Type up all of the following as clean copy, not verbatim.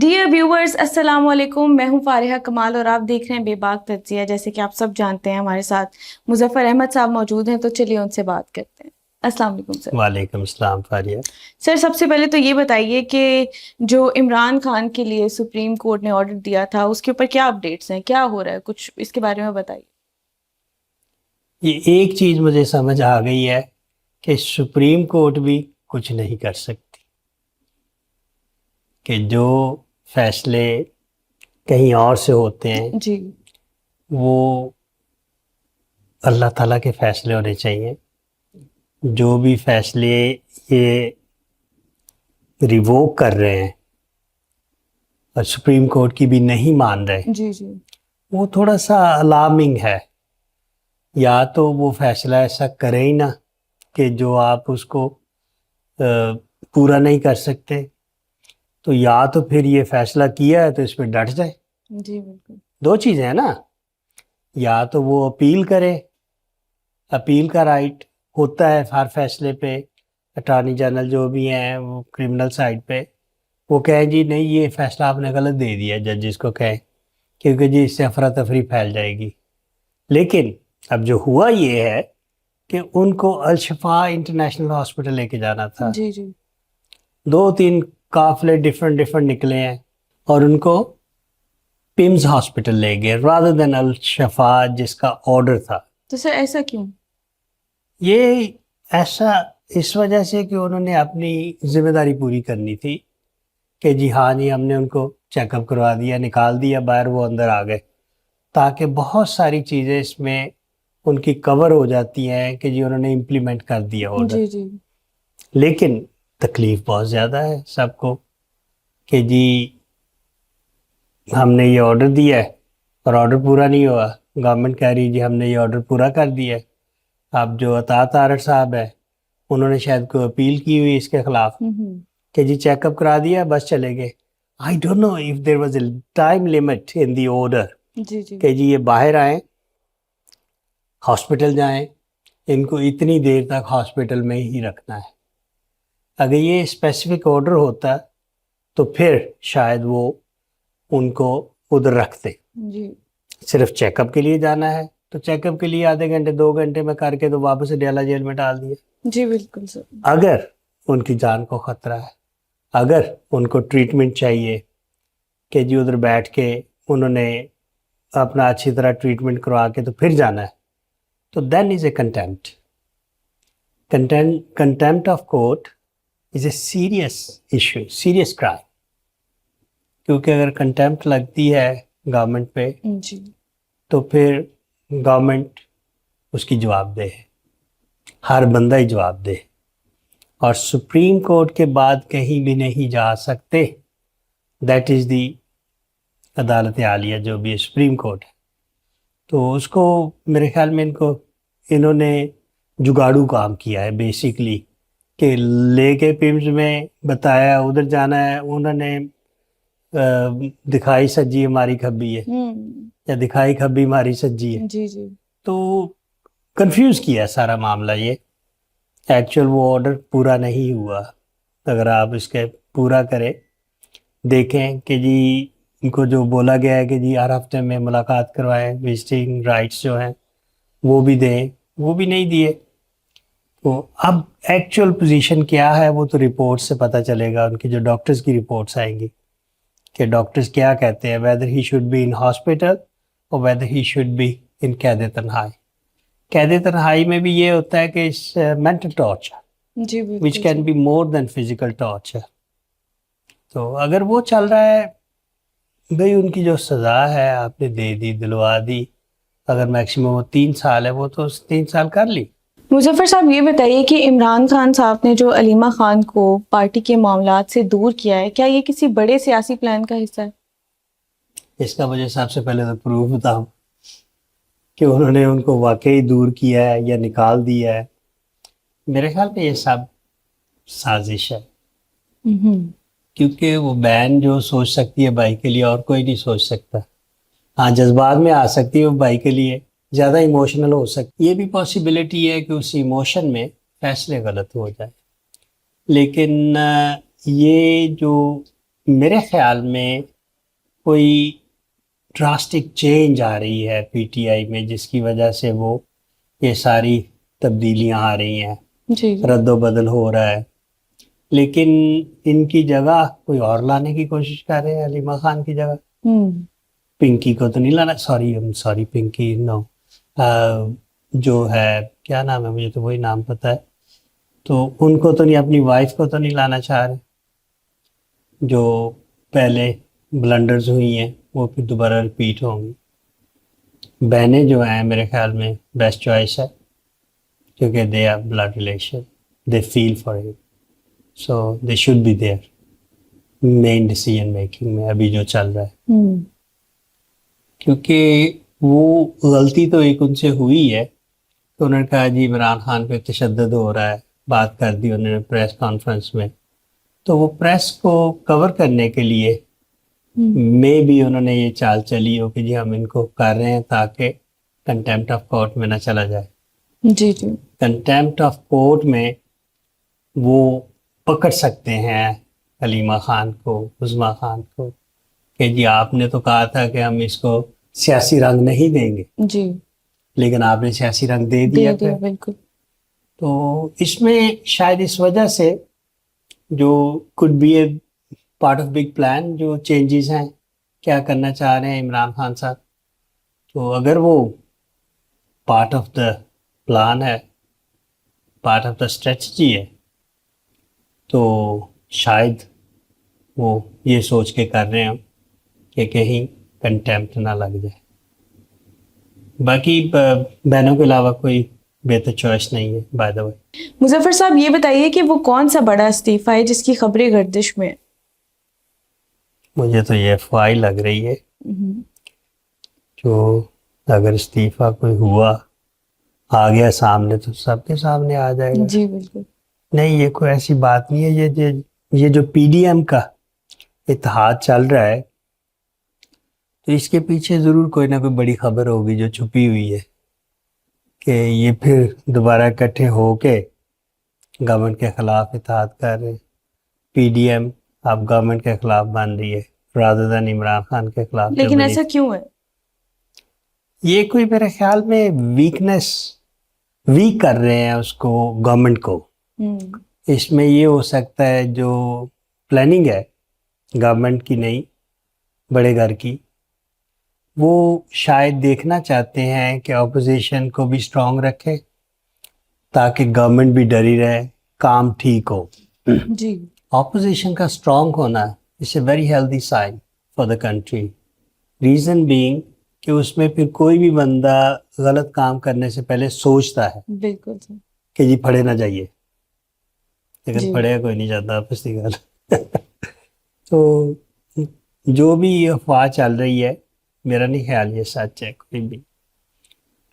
Dear viewers السلام علیکم، میں ہوں فارحہ کمال اور آپ دیکھ رہے ہیں بے باک تجزیہ۔ جیسے کہ آپ سب جانتے ہیں ہمارے ساتھ مظفر احمد صاحب موجود ہیں، تو چلیے ان سے بات کرتے ہیں۔ السلام علیکم سر۔ وعلیکم السلام فاریہ۔ سر سب سے پہلے تو یہ بتائیے کہ جو عمران خان کے لیے سپریم کورٹ نے آرڈر دیا تھا اس کے اوپر کیا اپڈیٹس ہیں، کیا ہو رہا ہے، کچھ اس کے بارے میں بتائیے۔ یہ ایک چیز مجھے سمجھ آ گئی ہے کہ سپریم کورٹ بھی کچھ نہیں کر سکتی، کہ جو فیصلے کہیں اور سے ہوتے ہیں جی وہ اللہ تعالیٰ کے فیصلے ہونے چاہیے۔ جو بھی فیصلے یہ ریووک کر رہے ہیں اور سپریم کورٹ کی بھی نہیں مان رہے، جی جی وہ تھوڑا سا الارمنگ ہے۔ یا تو وہ فیصلہ ایسا کرے ہی نہ کہ جو آپ اس کو پورا نہیں کر سکتے، تو یا تو پھر یہ فیصلہ کیا ہے تو اس پہ ڈٹ جائے۔ جی بالکل، دو چیزیں ہیں نا، یا تو وہ اپیل کرے، اپیل کا رائٹ ہوتا ہے ہر فیصلے پہ، اٹارنی جنرل جو بھی ہیں وہ کرمنل سائڈ پہ وہ کہیں جی نہیں یہ فیصلہ آپ نے غلط دے دیا، ججز کو کہیں، کیونکہ جی اس سے افراتفری پھیل جائے گی۔ لیکن اب جو ہوا یہ ہے کہ ان کو الشفا انٹرنیشنل ہاسپٹل لے کے جانا تھا، جی جی 2-3 قافلے ڈفرنٹ نکلے ہیں اور ان کو پمز ہاسپٹل لے گئے rather than الشفا جس کا آرڈر تھا۔ تو سر ایسا کیوں؟ یہ ایسا اس وجہ سے کہ انہوں نے اپنی ذمہ داری پوری کرنی تھی کہ جی ہاں جی ہم نے ان کو چیک اپ کروا دیا، نکال دیا باہر، وہ اندر آ گئے، تاکہ بہت ساری چیزیں اس میں ان کی کور ہو جاتی ہیں کہ جی انہوں نے امپلیمنٹ کر دیا آرڈر۔ جی جی لیکن تکلیف بہت زیادہ ہے سب کو کہ جی ہم نے یہ آرڈر دیا ہے اور آرڈر پورا نہیں ہوا۔ گورنمنٹ کہہ رہی ہے جی ہم نے یہ آرڈر پورا کر دیا ہے۔ اب جو اطاعت آرڈر صاحب ہے انہوں نے شاید کوئی اپیل کی ہوئی اس کے خلاف کہ جی چیک اپ کرا دیا بس چلے گئے۔ I don't know if there was a time limit in the order جی جی کہ جی یہ باہر آئیں، ہاسپٹل جائیں، ان کو اتنی دیر تک ہاسپٹل میں ہی رکھنا ہے۔ اگر یہ اسپیسیفک آرڈر ہوتا تو پھر شاید وہ ان کو ادھر رکھتے۔ جی صرف چیک اپ کے لیے جانا ہے تو چیک اپ کے لیے آدھے گھنٹے 2 گھنٹے میں کر کے تو واپس ڈیالہ جیل میں ڈال دیا۔ جی بالکل سر۔ اگر ان کی جان کو خطرہ ہے، اگر ان کو ٹریٹمنٹ چاہیے کہ جی ادھر بیٹھ کے انہوں نے اپنا اچھی طرح ٹریٹمنٹ کروا کے تو پھر جانا ہے، تو then is a contempt of court is a serious issue, serious crime. کیونکہ اگر کنٹیمپٹ لگتی ہے گورنمنٹ پہ جی تو پھر گورنمنٹ اس کی جواب دہ ہے، ہر بندہ ہی جواب دہ ہے، اور سپریم کورٹ کے بعد کہیں بھی نہیں جا سکتے۔ دیٹ از دی عدالت عالیہ جو بھی ہے سپریم کورٹ ہے۔ تو اس کو میرے خیال میں انہوں نے جگاڑو کام کیا ہے بیسیکلی، کہ لے کے پمز میں بتایا ادھر جانا ہے، انہوں نے دکھائی سجی ہماری کھبی ہے یا دکھائی کھبی ہماری سجی ہے، جی جی تو کنفیوز کیا ہے سارا معاملہ۔ یہ ایکچوئل وہ آرڈر پورا نہیں ہوا۔ اگر آپ اس کے پورا کریں، دیکھیں کہ جی ان کو جو بولا گیا ہے کہ جی ہر ہفتے میں ملاقات کروائیں، وزٹنگ رائٹس جو ہیں وہ بھی دیں، وہ بھی نہیں دیے۔ تو اب ایکچوئل پوزیشن کیا ہے وہ تو رپورٹ سے پتہ چلے گا، ان کی جو ڈاکٹرز کی رپورٹس آئیں گی کہ ڈاکٹرز کیا کہتے ہیں، whether he should be in hospital or whether he should be in قید تنہائی۔ قید تنہائی میں بھی یہ ہوتا ہے کہ اس mental torture جی which بالکل can be more than physical torture۔ تو اگر وہ چل رہا ہے بھئی، ان کی جو سزا ہے آپ نے دے دی، دلوا دی، اگر میکسیمم وہ 3 سال ہے وہ تو 3 سال کر لی۔ مظفر صاحب یہ بتائیے کہ عمران خان صاحب نے جو علیمہ خان کو پارٹی کے معاملات سے دور کیا ہے، کیا یہ کسی بڑے سیاسی پلان کا حصہ ہے؟ اس کا مجھے سب سے پہلے تو پروف بتاؤ کہ انہوں نے ان کو واقعی دور کیا ہے یا نکال دیا ہے۔ میرے خیال میں یہ سب سازش ہے، کیونکہ وہ بہن جو سوچ سکتی ہے بھائی کے لیے اور کوئی نہیں سوچ سکتا۔ ہاں جذبات میں آ سکتی ہے وہ بھائی کے لیے، زیادہ ایموشنل ہو سکتی، یہ بھی پاسبلٹی ہے کہ اس ایموشن میں فیصلے غلط ہو جائے۔ لیکن یہ جو میرے خیال میں کوئی ڈراسٹک چینج آ رہی ہے پی ٹی آئی میں جس کی وجہ سے وہ یہ ساری تبدیلیاں آ رہی ہیں، جی جی رد و بدل ہو رہا ہے، لیکن ان کی جگہ کوئی اور لانے کی کوشش کر رہے ہیں علیمہ خان کی جگہ. ہوں پنکی کو تو نہیں لانا، سوری پنکی نو، جو ہے کیا نام ہے، مجھے تو وہی نام پتہ ہے، تو ان کو تو نہیں، اپنی وائف کو تو نہیں لانا چاہ رہے. جو پہلے بلنڈرز ہوئی ہیں وہ پھر دوبارہ ریپیٹ ہوں گی. بہنیں جو ہیں میرے خیال میں بیسٹ چوائس ہے، کیونکہ they are blood relation, they feel for it, so they should be there main decision making میں ابھی جو چل رہا ہے. ہوں کیونکہ وہ غلطی تو ایک ان سے ہوئی ہے کہ انہوں نے کہا جی عمران خان پہ تشدد ہو رہا ہے، بات کر دی انہوں نے پریس کانفرنس میں، تو وہ پریس کو کور کرنے کے لیے میں بھی انہوں نے یہ چال چلی ہو کہ جی ہم ان کو کر رہے ہیں تاکہ کنٹیمپٹ آف کورٹ میں نہ چلا جائے. جی جی کنٹیمپٹ آف کورٹ میں وہ پکڑ سکتے ہیں حلیمہ خان کو، عظمیٰ خان کو، کہ جی آپ نے تو کہا تھا کہ ہم اس کو سیاسی رنگ نہیں دیں گے، جی لیکن آپ نے سیاسی رنگ دے دیا. دے دیا بالکل. تو اس میں شاید اس وجہ سے جو could be a part of big plan، جو چینجز ہیں، کیا کرنا چاہ رہے ہیں عمران خان صاحب، تو اگر وہ پارٹ آف دا پلان ہے، پارٹ آف دا اسٹریٹجی ہے، تو شاید وہ یہ سوچ کے کر رہے ہوں کہ کہیں کنٹیمپٹ نہ لگ جائے. باقی بہنوں کے علاوہ کوئی بہتر چوائس نہیں ہے بائی دا وے. مظفر صاحب یہ بتائیے کہ وہ کون سا بڑا استعفیٰ ہے جس کی خبریں گردش میں؟ مجھے تو یہ افواہ لگ رہی ہے جو اگر استعفیٰ کوئی ہوا آ گیا سامنے تو سب کے سامنے آ جائے گا. جی بالکل. نہیں، یہ کوئی ایسی بات نہیں ہے. یہ جو پی ڈی ایم کا اتحاد چل رہا ہے تو اس کے پیچھے ضرور کوئی نہ کوئی بڑی خبر ہوگی جو چھپی ہوئی ہے کہ یہ پھر دوبارہ اکٹھے ہو کے گورنمنٹ کے خلاف اتحاد کر رہے ہیں. پی ڈی ایم اب گورنمنٹ کے خلاف بن رہی ہے rather than عمران خان کے خلاف. لیکن ایسا کیوں ہے؟ یہ کوئی میرے خیال میں ویک کر رہے ہیں اس کو، گورنمنٹ کو. اس میں یہ ہو سکتا ہے جو پلاننگ ہے گورنمنٹ کی، نہیں بڑے گھر کی، وہ شاید دیکھنا چاہتے ہیں کہ اپوزیشن کو بھی اسٹرانگ رکھے تاکہ گورنمنٹ بھی ڈری رہے، کام ٹھیک ہو. جی اپوزیشن کا اسٹرانگ ہونا is a very healthy sign for the country. Reason being کہ اس میں پھر کوئی بھی بندہ غلط کام کرنے سے پہلے سوچتا ہے بالکل کہ جی پھڑے نہ جائیے، لیکن جی. پڑھے کوئی نہیں جاتا آپس کی گل. تو جو بھی یہ افواہ چل رہی ہے میرا نہیں خیال یہ سچ ہے. کوئی بھی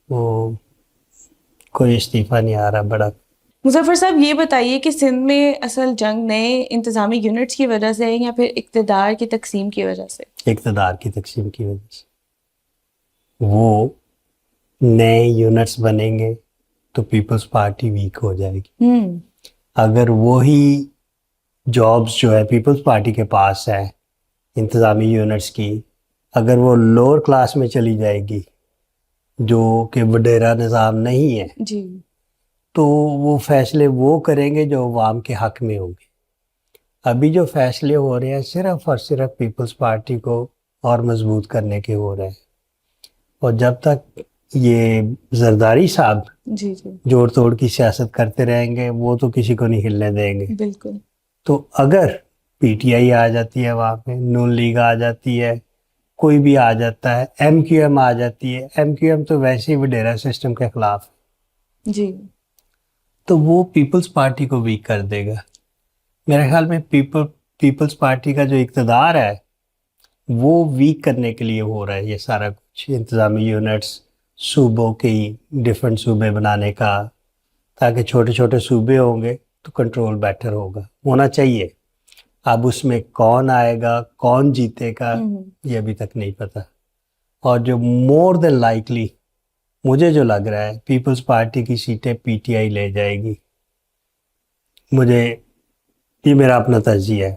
وہ کوئی استعفیٰ نہیں آ رہا بڑا. مظفر صاحب یہ بتائیے کہ سندھ میں اصل جنگ نئے انتظامی یونٹس کی وجہ سے ہے یا پھر اقتدار کی تقسیم کی وجہ سے؟ اقتدار کی تقسیم کی وجہ سے. وہ نئے یونٹس بنیں گے تو پیپلز پارٹی ویک ہو جائے گی. اگر وہی جابز جو ہے پیپلز پارٹی کے پاس ہے انتظامی یونٹس کی، اگر وہ لوور کلاس میں چلی جائے گی جو کہ وڈیرا نظام نہیں ہے، جی تو وہ فیصلے وہ کریں گے جو عوام کے حق میں ہوں گے. ابھی جو فیصلے ہو رہے ہیں صرف اور صرف پیپلز پارٹی کو اور مضبوط کرنے کے ہو رہے ہیں، اور جب تک یہ زرداری صاحب جی جی جوڑ توڑ کی سیاست کرتے رہیں گے وہ تو کسی کو نہیں ہلنے دیں گے. بالکل. تو اگر پی ٹی آئی آ جاتی ہے وہاں پہ، نون لیگ آ جاتی ہے، کوئی بھی آ جاتا ہے، ایم کیو ایم آ جاتی ہے، ایم کیو ایم تو ویسے ہی وڈیرا سسٹم کے خلاف ہے، جی تو وہ پیپلز پارٹی کو ویک کر دے گا. میرے خیال میں پیپلز پارٹی کا جو اقتدار ہے وہ ویک کرنے کے لیے ہو رہا ہے یہ سارا کچھ. انتظامی یونٹس، صوبوں کی ڈفرینٹ صوبے بنانے کا، تاکہ چھوٹے چھوٹے صوبے ہوں گے تو کنٹرول بیٹر ہونا چاہیے. اب اس میں کون آئے گا، کون جیتے گا، یہ ابھی تک نہیں پتہ. اور جو مور دین لائکلی مجھے جو لگ رہا ہے پیپلز پارٹی کی سیٹیں پی ٹی آئی لے جائے گی. یہ میرا اپنا تجزیہ ہے.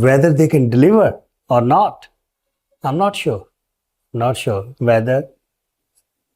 whether they can deliver or not, I'm not sure whether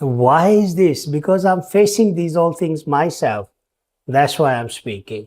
Why is this? Because I'm facing these all things myself. That's why I'm speaking.